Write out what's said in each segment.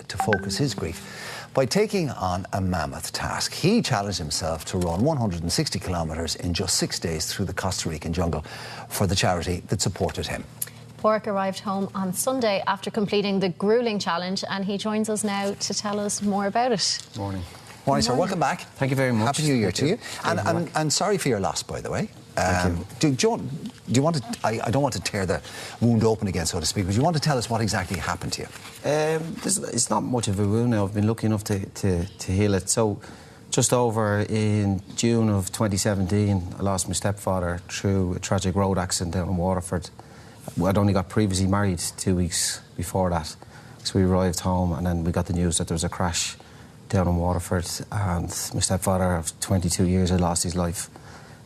to focus his grief by taking on a mammoth task. He challenged himself to run 160 kilometres in just 6 days through the Costa Rican jungle for the charity that supported him. Padraig arrived home on Sunday after completing the gruelling challenge, and he joins us now to tell us more about it. Morning. Morning, sir. Welcome back. Thank you very much. Happy New Year to you. And sorry for your loss, by the way. Do you want to... I don't want to tear the wound open again, so to speak, but do you want to tell us what exactly happened to you? It's not much of a wound now. I've been lucky enough to heal it. So, just over in June of 2017, I lost my stepfather through a tragic road accident down in Waterford. I'd only got previously married 2 weeks before that. So we arrived home and then we got the news that there was a crash down in Waterford, and my stepfather of 22 years had lost his life.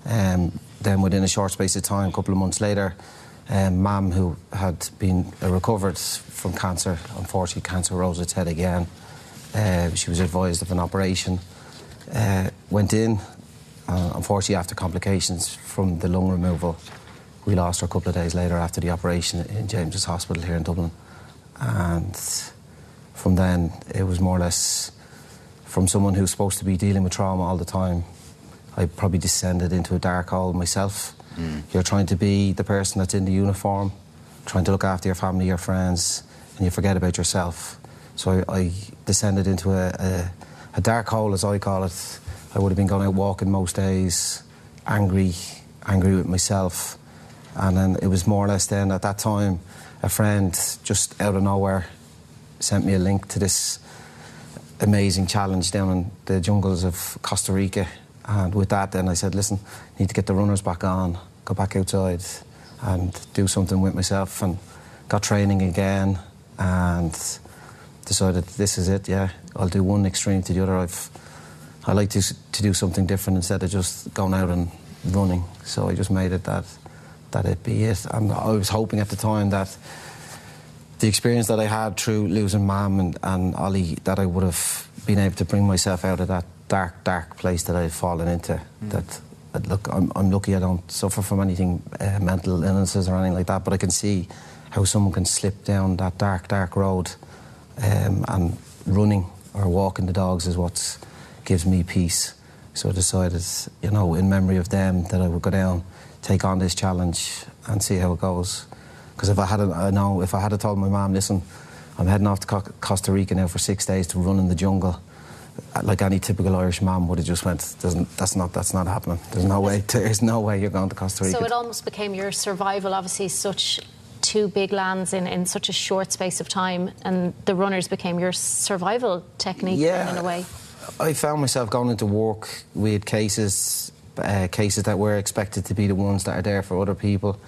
Then within a short space of time, a couple of months later, Mum, who had been recovered from cancer, unfortunately cancer rose its head again. She was advised of an operation, went in. Unfortunately, after complications from the lung removal, we lost her a couple of days later after the operation in James's Hospital here in Dublin. And from then, it was more or less, from someone who's supposed to be dealing with trauma all the time, I probably descended into a dark hole myself. You're trying to be the person that's in the uniform, trying to look after your family, your friends, and you forget about yourself. So I descended into a dark hole, as I call it. I would have been going out walking most days, angry with myself. And then it was more or less then, at that time, a friend just out of nowhere sent me a link to this amazing challenge down in the jungles of Costa Rica. And with that, then I said, listen, I need to get the runners back on, go back outside and do something with myself, and got training again and decided this is it, yeah. I'll do one extreme to the other. I like to do something different instead of just going out and running. So I just made it that it be it. And I was hoping at the time that the experience that I had through losing Mum and Ollie, that I would have been able to bring myself out of that dark place that I had fallen into. That look, I'm lucky I don't suffer from anything, mental illnesses or anything like that, but I can see how someone can slip down that dark road, and running or walking the dogs is what gives me peace. So I decided, you know, in memory of them, that I would go down, take on this challenge and see how it goes. Because if I had told my mum, listen, I'm heading off to Costa Rica now for 6 days to run in the jungle, like any typical Irish mum would have just went, that's not happening. There's no way you're going to Costa Rica. So it almost became your survival, obviously such two big lands in such a short space of time, and the runners became your survival technique in a way. I found myself going into work with cases that were expected to be the ones that are there for other people.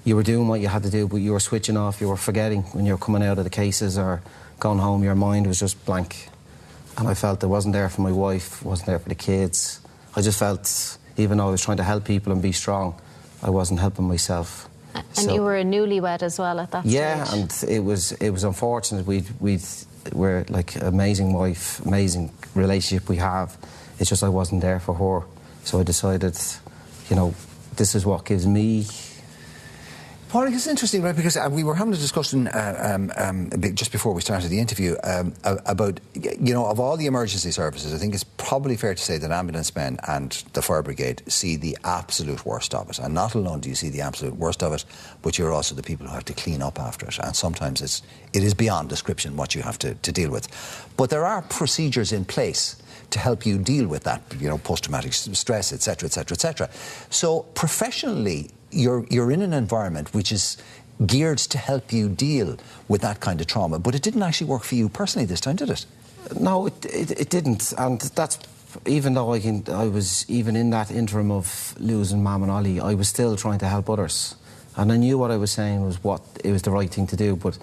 You were doing what you had to do, but you were switching off, you were forgetting when you were coming out of the cases or going home, your mind was just blank. And I felt it wasn't there for my wife, wasn't there for the kids. I just felt, even though I was trying to help people and be strong, I wasn't helping myself. And you were a newlywed as well at that stage. Yeah, and it was unfortunate. We're like amazing wife, amazing relationship we have. It's just I wasn't there for her. So I decided, you know, this is what gives me... Padraig, it's interesting, right, because we were having a discussion just before we started the interview about, you know, of all the emergency services, I think it's probably fair to say that ambulance men and the fire brigade see the absolute worst of it. And not alone do you see the absolute worst of it, but you're also the people who have to clean up after it. And sometimes it is beyond description what you have to deal with. But there are procedures in place to help you deal with that, you know, post-traumatic stress, etc., etc., etc. So professionally, you're in an environment which is geared to help you deal with that kind of trauma, but it didn't actually work for you personally this time, did it? No, it didn't, and that's, even though I was even in that interim of losing Mum and Ollie, I was still trying to help others, and I knew what I was saying was the right thing to do. But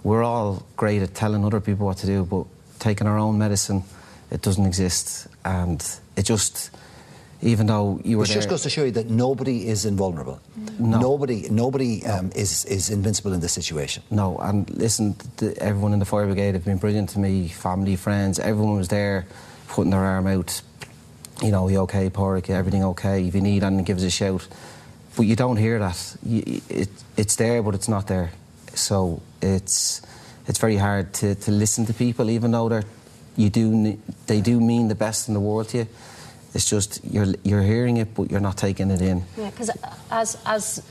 we're all great at telling other people what to do, but taking our own medicine, it doesn't exist. And it just, even though you were there... It just goes to show you that nobody is invulnerable. No. Nobody is invincible in this situation. No, and listen, everyone in the fire brigade have been brilliant to me, family, friends, everyone was there putting their arm out. You know, you okay, Padraig, everything okay, if you need anything, give us a shout. But you don't hear that. It's there, but it's not there. So it's it's very hard to listen to people, even though they do mean the best in the world to you. It's just you're hearing it, but you're not taking it in. Yeah, because as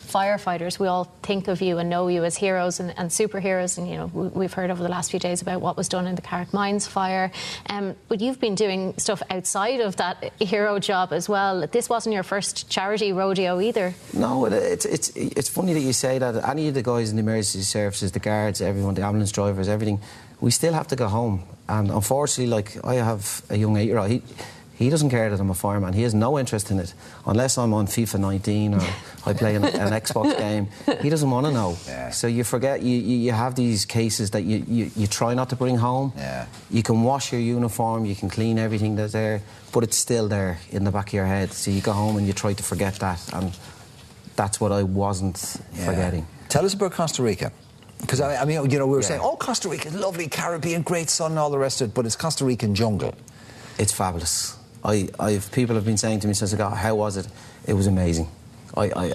firefighters, we all think of you and know you as heroes and superheroes. And, you know, we've heard over the last few days about what was done in the Carrick Mines fire. But you've been doing stuff outside of that hero job as well. This wasn't your first charity rodeo either. No, it's funny that you say that. Any of the guys in the emergency services, the guards, everyone, the ambulance drivers, everything, we still have to go home. And unfortunately, like, I have a young 8-year-old. He doesn't care that I'm a fireman. He has no interest in it. Unless I'm on FIFA 19 or I play an Xbox game, he doesn't want to know. Yeah. So you forget, you have these cases that you try not to bring home. Yeah. You can wash your uniform, you can clean everything that's there, but it's still there in the back of your head. So you go home and you try to forget that, and that's what I wasn't forgetting. Tell us about Costa Rica. Because, I mean, you know, we were saying, oh, Costa Rica is lovely, Caribbean, great sun and all the rest of it, but it's Costa Rican jungle. It's fabulous. People have been saying to me since I got, how was it? It was amazing. I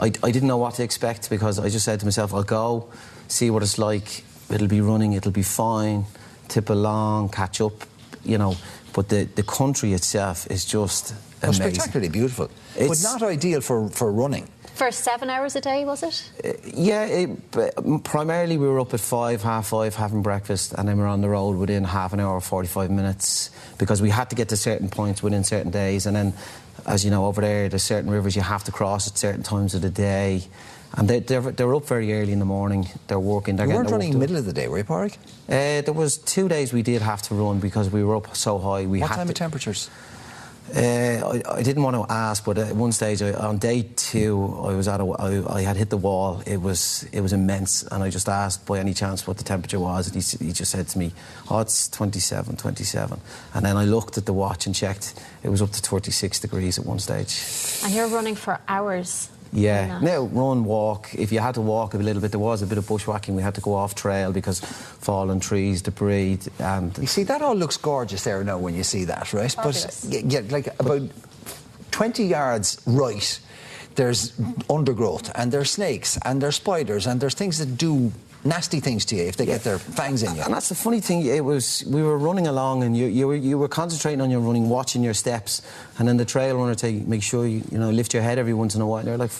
didn't know what to expect, because I just said to myself, I'll go, see what it's like. It'll be running, it'll be fine, tip along, catch up, you know. But the country itself is just amazing. Spectacularly beautiful, but not ideal for running. For 7 hours a day, was it? Primarily we were up at 5, half 5, having breakfast, and then we were on the road within half an hour or 45 minutes, because we had to get to certain points within certain days. And then, as you know, over there's certain rivers you have to cross at certain times of the day. And they're up very early in the morning. They're working. You weren't running in the middle of the day, were you, Padraig? There was 2 days we did have to run because we were up so high. What time of temperatures? I didn't want to ask, but at one stage, on day 2, I had hit the wall. It was immense, and I just asked by any chance what the temperature was, and he just said to me, oh, it's 27. And then I looked at the watch and checked. It was up to 36 degrees at one stage. And you're running for hours. Yeah. Now, run, walk. If you had to walk a little bit, there was a bit of bushwhacking. We had to go off trail because fallen trees, debris, and... You see, that all looks gorgeous there now when you see that, right? Fabulous. But, yeah, like about 20 yards right, there's undergrowth, and there's snakes, and there's spiders, and there's things that do nasty things to you if they get their fangs in you. And that's the funny thing. We were running along, and you were concentrating on your running, watching your steps, and then the trail runner make sure you lift your head every once in a while. And they're like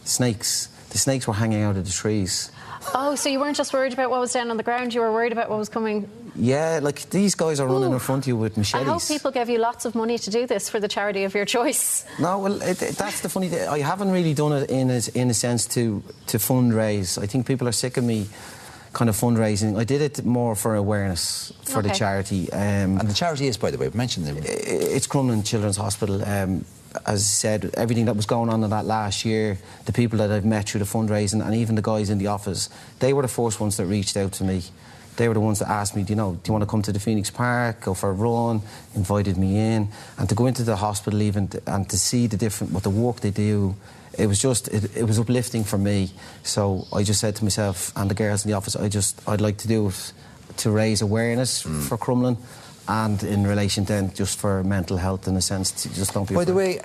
snakes. The snakes were hanging out of the trees. Oh, so you weren't just worried about what was down on the ground, you were worried about what was coming? Yeah, like these guys are running in front of you with machetes. I hope people gave you lots of money to do this for the charity of your choice. No, well, that's the funny thing. I haven't really done it in a sense to fundraise. I think people are sick of me kind of fundraising. I did it more for awareness for the charity. And the charity is, by the way, mentioned it. It's Crumlin Children's Hospital. As I said, everything that was going on in that last year, the people that I've met through the fundraising, and even the guys in the office, they were the first ones that reached out to me. They were the ones that asked me, do you want to come to the Phoenix Park, go for a run, invited me in, and to go into the hospital even and to see what the work they do. It was just, it was uplifting for me. So I just said to myself and the girls in the office, I'd like to do it to raise awareness for Crumlin, and in relation then just for mental health in a sense, to just don't be afraid. By the way,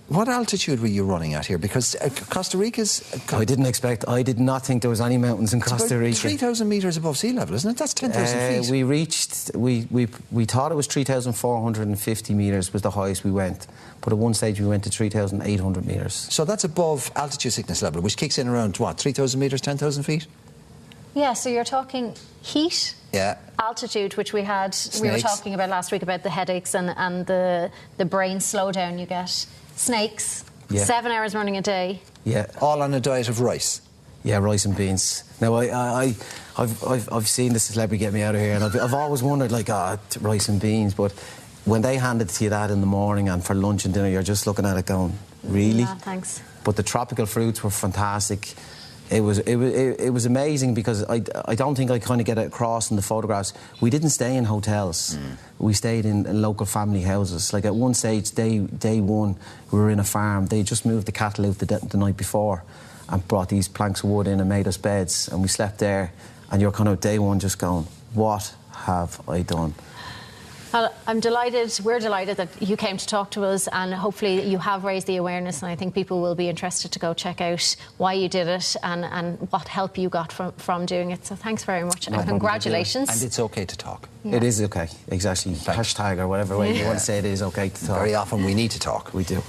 what altitude were you running at here? Because Costa Rica's... I did not think there was any mountains in Costa Rica. 3,000 metres above sea level, isn't it? That's 10,000 feet. We thought it was 3,450 metres was the highest we went. But at one stage we went to 3,800 metres. So that's above altitude sickness level, which kicks in around, what, 3,000 metres, 10,000 feet? Yeah, so you're talking heat, altitude, which we were talking about last week about the headaches and the brain slowdown you get. Snakes, 7 hours running a day. Yeah. All on a diet of rice? Yeah, rice and beans. Now, I've seen the celebrity get me out of here, and I've always wondered, like, rice and beans, but when they handed to you that in the morning and for lunch and dinner, you're just looking at it going, really? Yeah, thanks. But the tropical fruits were fantastic. It was amazing because I don't think I kind of get it across in the photographs. We didn't stay in hotels. We stayed in local family houses. Like at one stage, day 1, we were in a farm. They just moved the cattle out the night before and brought these planks of wood in and made us beds, and we slept there. And you're kind of day 1 just going, what have I done? Well, I'm delighted, we're delighted that you came to talk to us, and hopefully you have raised the awareness, and I think people will be interested to go check out why you did it and what help you got from doing it. So thanks very much, and congratulations. And it's okay to talk. Yeah. It is okay, exactly. Hashtag or whatever way you want to say it is okay to talk. Very often we need to talk. We do.